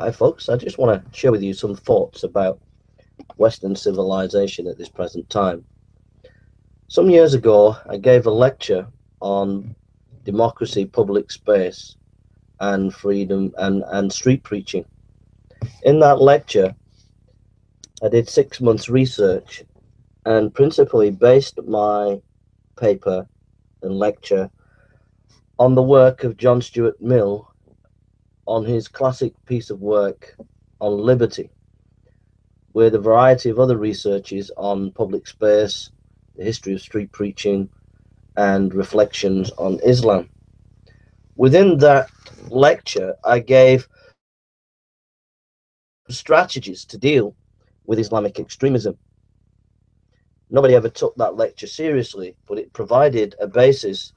Hi folks, I just want to share with you some thoughts about Western civilization at this present time. Some years ago, I gave a lecture on democracy, public space, and freedom and street preaching. In that lecture, I did 6 months research and principally based my paper and lecture on the work of John Stuart Mill on his classic piece of work on liberty, with a variety of other researches on public space, the history of street preaching, and reflections on Islam. Within that lecture, I gave strategies to deal with Islamic extremism. Nobody ever took that lecture seriously, but it provided a basis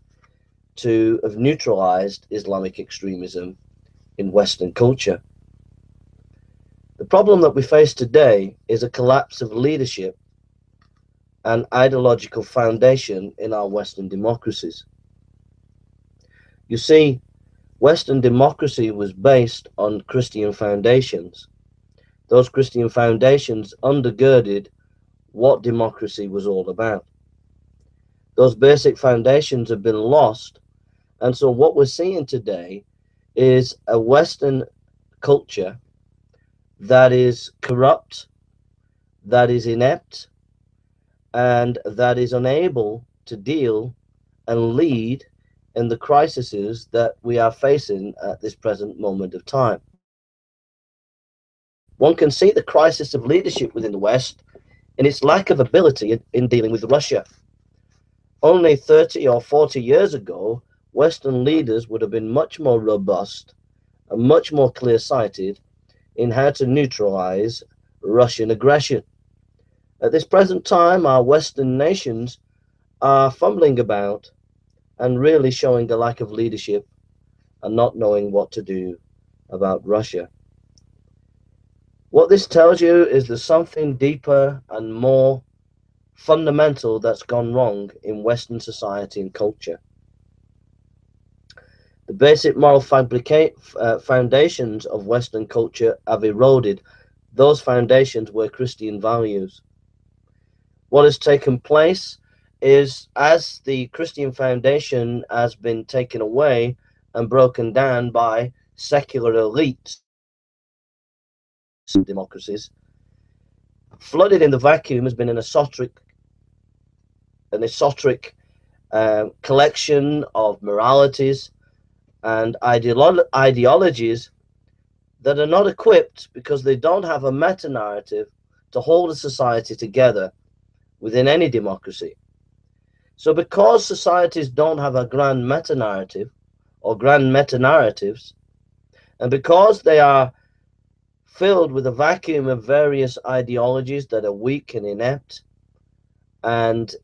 to have neutralized Islamic extremism in Western culture. The problem that we face today is a collapse of leadership and ideological foundation in our Western democracies. You see, Western democracy was based on Christian foundations. Those Christian foundations undergirded what democracy was all about. Those basic foundations have been lost, and so what we're seeing today is a Western culture that is corrupt, that is inept, and that is unable to deal and lead in the crises that we are facing at this present moment of time. One can see the crisis of leadership within the West in its lack of ability in dealing with Russia. Only 30 or 40 years ago, Western leaders would have been much more robust and much more clear-sighted in how to neutralize Russian aggression. At this present time, our Western nations are fumbling about and really showing a lack of leadership and not knowing what to do about Russia. What this tells you is there's something deeper and more fundamental that's gone wrong in Western society and culture. The basic moral foundations of Western culture have eroded. Those foundations were Christian values. What has taken place is, as the Christian foundation has been taken away and broken down by secular elites, democracies, flooded in the vacuum has been an esoteric collection of moralities and ideologies that are not equipped because they don't have a meta-narrative to hold a society together within any democracy. So because societies don't have a grand meta-narrative or grand meta-narratives, and because they are filled with a vacuum of various ideologies that are weak and inept and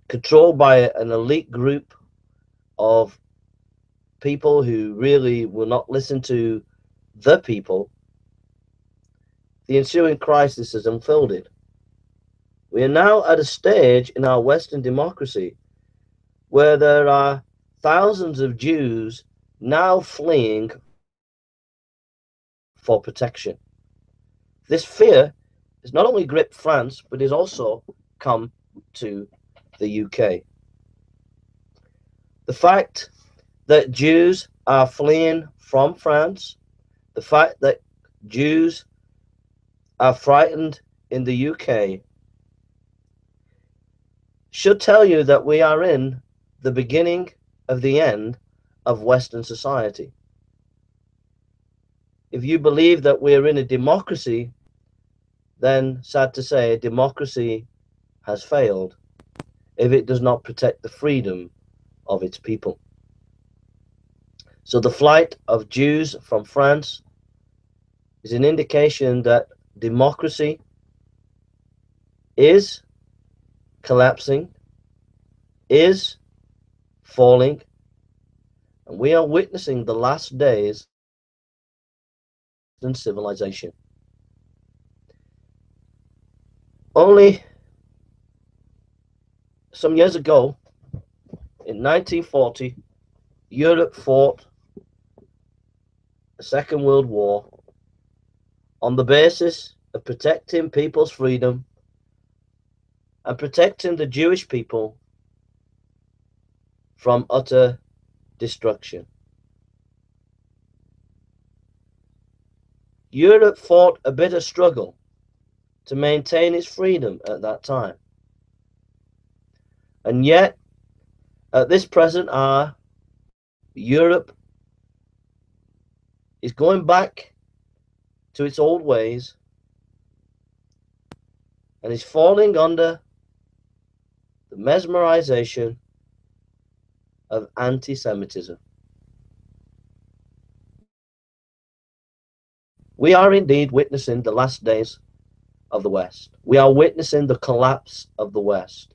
controlled by an elite group of people who really will not listen to the people, the ensuing crisis has unfolded. We are now at a stage in our Western democracy where there are thousands of Jews now fleeing for protection. This fear has not only gripped France, but has also come to the UK. The fact that Jews are fleeing from France, the fact that Jews are frightened in the UK, should tell you that we are in the beginning of the end of Western society. If you believe that we're in a democracy, then sad to say, democracy has failed if it does not protect the freedom of its people. So the flight of Jews from France is an indication that democracy is collapsing, is falling, and we are witnessing the last days of civilization. Only some years ago, in 1940, Europe fought a Second World War on the basis of protecting people's freedom and protecting the Jewish people from utter destruction. Europe fought a bitter struggle to maintain its freedom at that time. And yet, at this present hour, Europe is going back to its old ways and is falling under the mesmerization of anti-Semitism. We are indeed witnessing the last days of the West. We are witnessing the collapse of the West.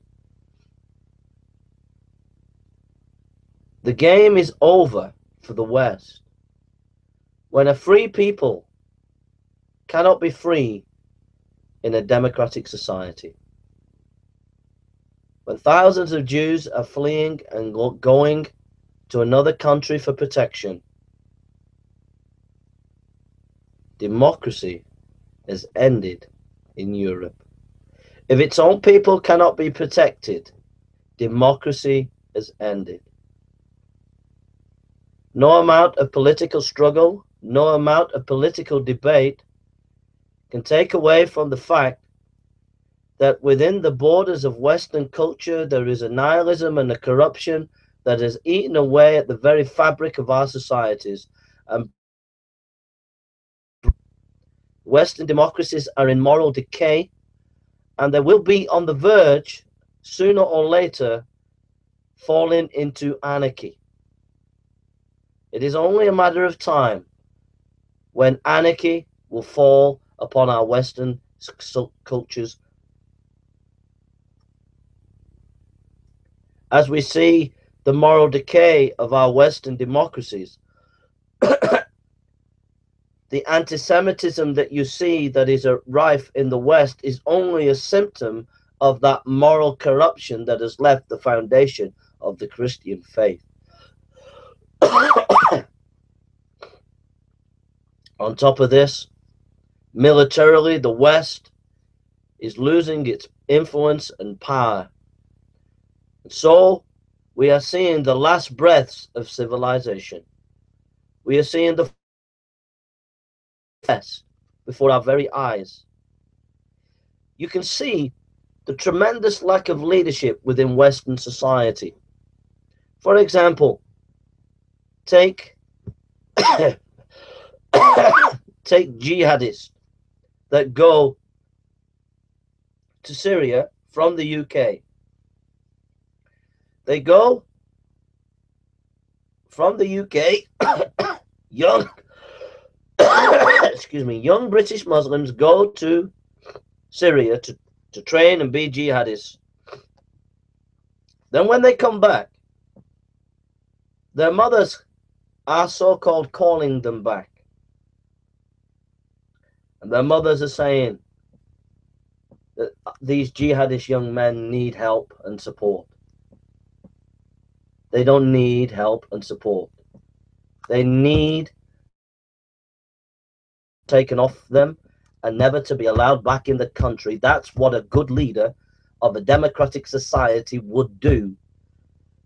The game is over for the West when a free people cannot be free in a democratic society. When thousands of Jews are fleeing and going to another country for protection, democracy has ended in Europe. If its own people cannot be protected, democracy has ended. No amount of political struggle, no amount of political debate can take away from the fact that within the borders of Western culture there is a nihilism and a corruption that has eaten away at the very fabric of our societies. And Western democracies are in moral decay, and they will be on the verge, sooner or later, falling into anarchy. It is only a matter of time when anarchy will fall upon our Western cultures. As we see the moral decay of our Western democracies, the anti-Semitism that you see that is rife in the West is only a symptom of that moral corruption that has left the foundation of the Christian faith. On top of this, militarily, the West is losing its influence and power. And so, we are seeing the last breaths of civilization. We are seeing the West before our very eyes. You can see the tremendous lack of leadership within Western society. For example, take jihadists that go to Syria from the UK. They go from the UK, young young British Muslims go to Syria to train and be jihadists. Then when they come back, their mothers are so-called calling them back. And their mothers are saying that these jihadist young men need help and support. They don't need help and support. They need taken off them and never to be allowed back in the country. That's what a good leader of a democratic society would do.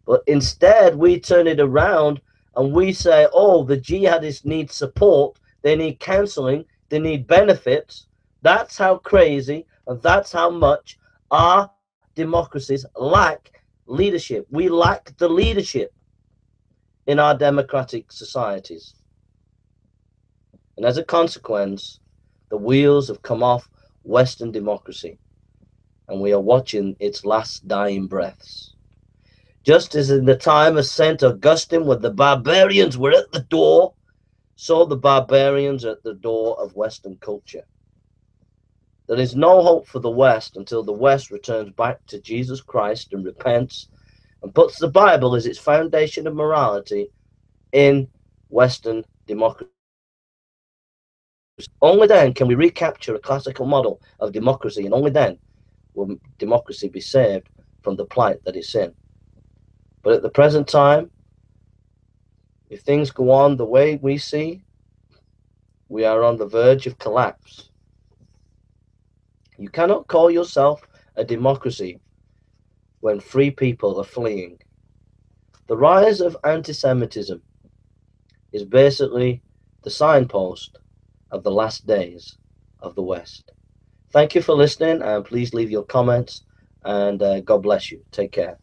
But instead, we turn it around and we say, oh, the jihadists need support, they need counseling, they need benefits. That's how crazy and that's how much our democracies lack leadership. We lack the leadership in our democratic societies. And as a consequence, the wheels have come off Western democracy, and we are watching its last dying breaths. Just as in the time of St. Augustine, when the barbarians were at the door, so the barbarians are at the door of Western culture. There is no hope for the West until the West returns back to Jesus Christ and repents and puts the Bible as its foundation of morality in Western democracy. Only then can we recapture a classical model of democracy, and only then will democracy be saved from the plight that it's in. But at the present time, if things go on the way we see, We are on the verge of collapse. You cannot call yourself a democracy when free people are fleeing. The rise of anti-Semitism is basically the signpost of the last days of the West. Thank you for listening, and please leave your comments, and God bless you. Take care.